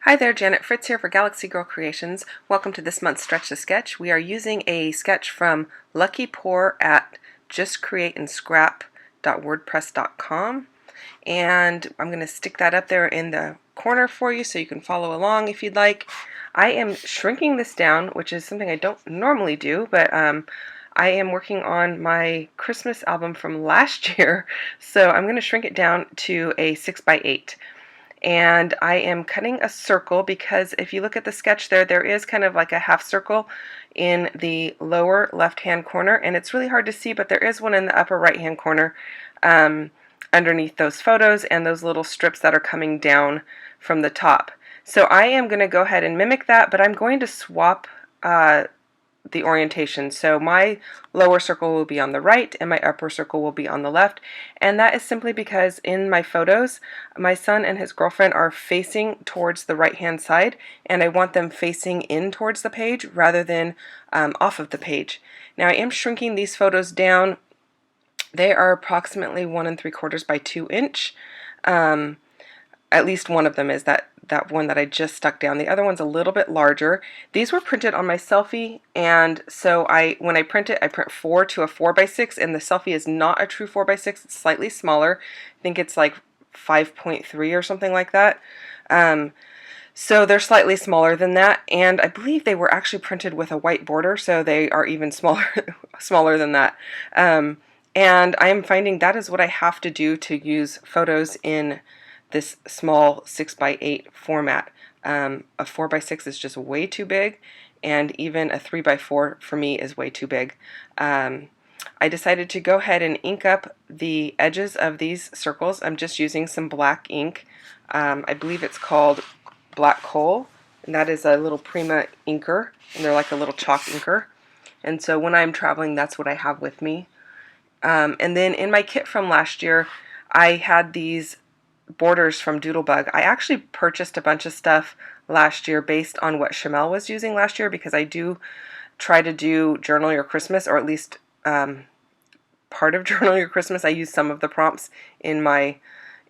Hi there, Janet Fritz here for Galaxy Girl Creations. Welcome to this month's Stretch to Sketch. We are using a sketch from Lucky Pour at justcreateandscrap.wordpress.com, and I'm going to stick that up there in the corner for you so you can follow along if you'd like. I am shrinking this down, which is something I don't normally do, but I am working on my Christmas album from last year, so I'm going to shrink it down to a 6x8. And I am cutting a circle because if you look at the sketch there is kind of like a half circle in the lower left hand corner, and it's really hard to see, but there is one in the upper right hand corner underneath those photos and those little strips that are coming down from the top. So I am going to go ahead and mimic that, but I'm going to swap the orientation. So my lower circle will be on the right and my upper circle will be on the left, and that is simply because in my photos my son and his girlfriend are facing towards the right hand side, and I want them facing in towards the page rather than off of the page. Now I am shrinking these photos down. They are approximately 1 3/4 by 2 inch. At least one of them is that one that I just stuck down. The other one's a little bit larger. These were printed on my selfie, and so when I print it, I print 4 to a 4x6, and the selfie is not a true 4x6. It's slightly smaller. I think it's like 5.3 or something like that. So they're slightly smaller than that, and I believe they were actually printed with a white border, so they are even smaller than that. And I am finding that is what I have to do to use photos in this small 6x8 format. A 4x6 is just way too big, and even a 3x4 for me is way too big. I decided to go ahead and ink up the edges of these circles. I'm just using some black ink. I believe it's called Black Coal, and that is a little Prima inker, and they're like a little chalk inker. And so when I'm traveling, that's what I have with me. And then in my kit from last year, I had these borders from Doodlebug. I actually purchased a bunch of stuff last year based on what Shamel was using last year, because I do try to do Journal Your Christmas, or at least part of Journal Your Christmas. I use some of the prompts in my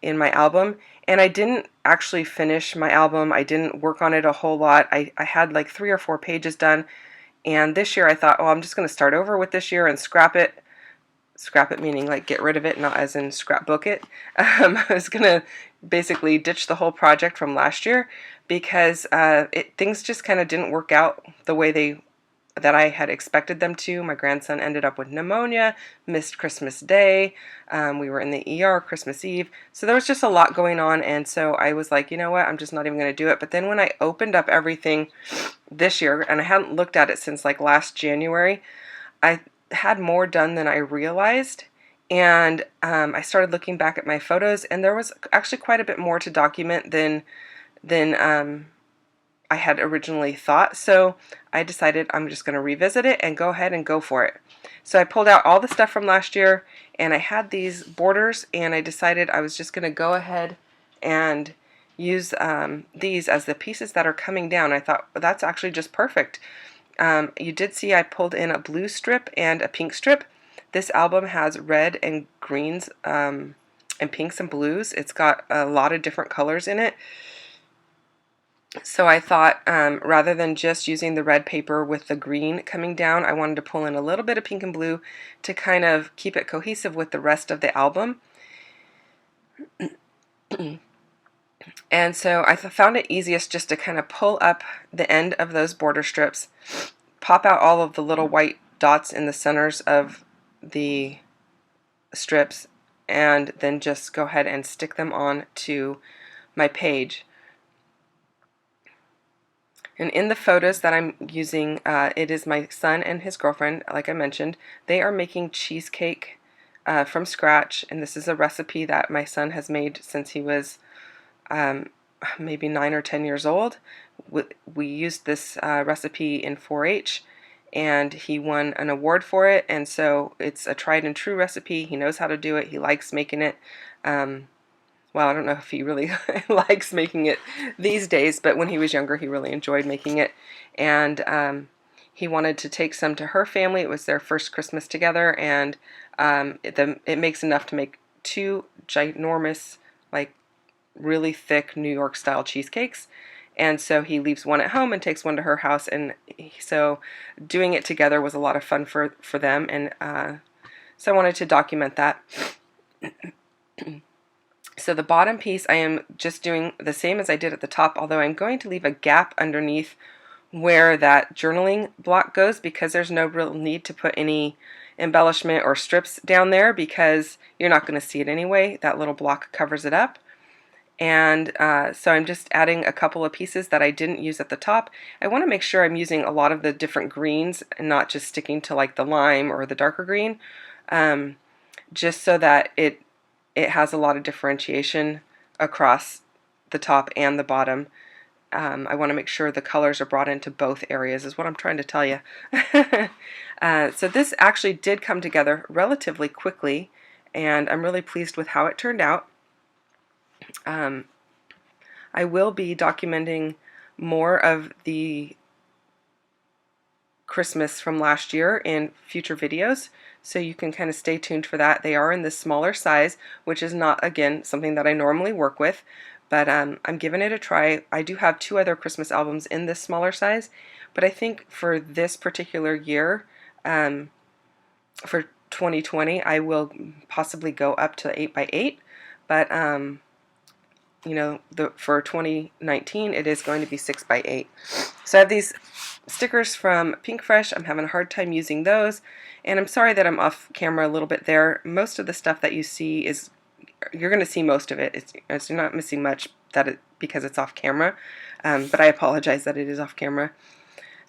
album, and I didn't actually finish my album. I didn't work on it a whole lot. I had like 3 or 4 pages done, and this year I thought, oh, I'm just going to start over with this year and scrap it. Scrap it meaning like get rid of it, not as in scrapbook it. I was going to basically ditch the whole project from last year because things just kind of didn't work out the way that I had expected them to. My grandson ended up with pneumonia, missed Christmas Day, we were in the ER Christmas Eve, so there was just a lot going on, and so I was like, you know what, I'm just not even going to do it. But then when I opened up everything this year, and I hadn't looked at it since like last January, I had more done than I realized, and I started looking back at my photos, and there was actually quite a bit more to document than I had originally thought. So I decided I'm just going to revisit it and go ahead and go for it. So I pulled out all the stuff from last year, and I had these borders, and I decided I was just going to go ahead and use these as the pieces that are coming down. I thought, well, that's actually just perfect. You did see I pulled in a blue strip and a pink strip. This album has red and greens and pinks and blues. It's got a lot of different colors in it. So I thought rather than just using the red paper with the green coming down, I wanted to pull in a little bit of pink and blue to kind of keep it cohesive with the rest of the album. And so I found it easiest just to kind of pull up the end of those border strips, pop out all of the little white dots in the centers of the strips, and then just go ahead and stick them on to my page. And in the photos that I'm using, it is my son and his girlfriend, like I mentioned. They are making cheesecake from scratch, and this is a recipe that my son has made since he was maybe 9 or 10 years old. We used this recipe in 4-H, and he won an award for it, and so it's a tried and true recipe. He knows how to do it. He likes making it. Well, I don't know if he really likes making it these days, but when he was younger, he really enjoyed making it, and he wanted to take some to her family. It was their first Christmas together, and it makes enough to make 2 ginormous, like really thick New York style cheesecakes, and so he leaves one at home and takes one to her house, and so doing it together was a lot of fun for them, and so I wanted to document that. So the bottom piece I am just doing the same as I did at the top, although I'm going to leave a gap underneath where that journaling block goes, because there's no real need to put any embellishment or strips down there because you're not going to see it anyway. That little block covers it up. And so I'm just adding a couple of pieces that I didn't use at the top. I want to make sure I'm using a lot of the different greens and not just sticking to like the lime or the darker green, just so that it has a lot of differentiation across the top and the bottom. I want to make sure the colors are brought into both areas is what I'm trying to tell you. So this actually did come together relatively quickly, and I'm really pleased with how it turned out. I will be documenting more of the Christmas from last year in future videos, so you can kind of stay tuned for that. They are in the smaller size, which is not, again, something that I normally work with, but I'm giving it a try. I do have 2 other Christmas albums in this smaller size, but I think for this particular year, for 2020, I will possibly go up to 8x8, but you know, for 2019, it is going to be 6x8. So I have these stickers from Pink Fresh. I'm having a hard time using those, and I'm sorry that I'm off camera a little bit there. Most of the stuff that you see is, you're going to see most of it. You're not missing much because it's off camera, but I apologize that it is off camera.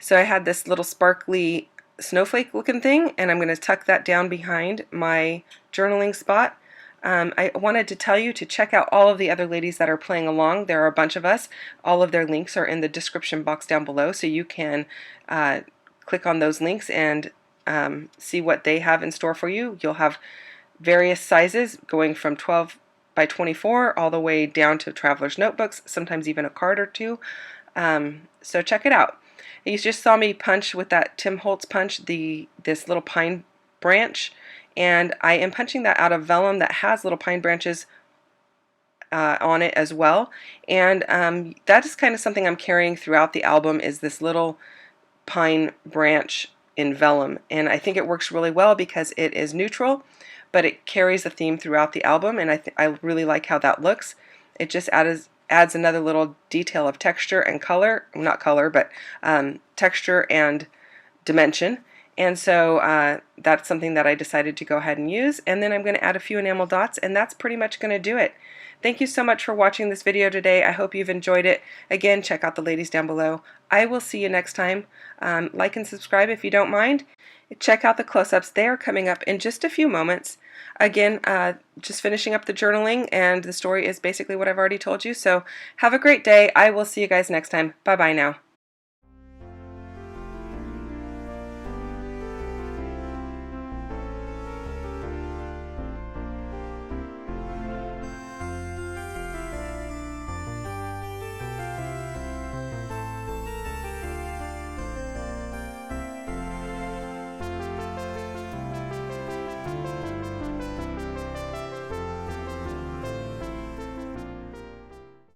So I had this little sparkly snowflake looking thing, and I'm going to tuck that down behind my journaling spot. I wanted to tell you to check out all of the other ladies that are playing along. There are a bunch of us. All of their links are in the description box down below, so you can click on those links and see what they have in store for you. You'll have various sizes going from 12 by 24 all the way down to traveler's notebooks, sometimes even a card or two. So check it out. You just saw me punch with that Tim Holtz punch this little pine branch, and I am punching that out of vellum that has little pine branches on it as well, and that is kind of something I'm carrying throughout the album, is this little pine branch in vellum, and I think it works really well because it is neutral, but it carries a theme throughout the album, and I really like how that looks. It just adds another little detail of texture and color, not color, but texture and dimension. And so that's something that I decided to go ahead and use. And then I'm going to add a few enamel dots, and that's pretty much going to do it. Thank you so much for watching this video today. I hope you've enjoyed it. Again, check out the ladies down below. I will see you next time. Like and subscribe if you don't mind. Check out the close-ups. They are coming up in just a few moments. Again, just finishing up the journaling, and the story is basically what I've already told you. So have a great day. I will see you guys next time. Bye-bye now.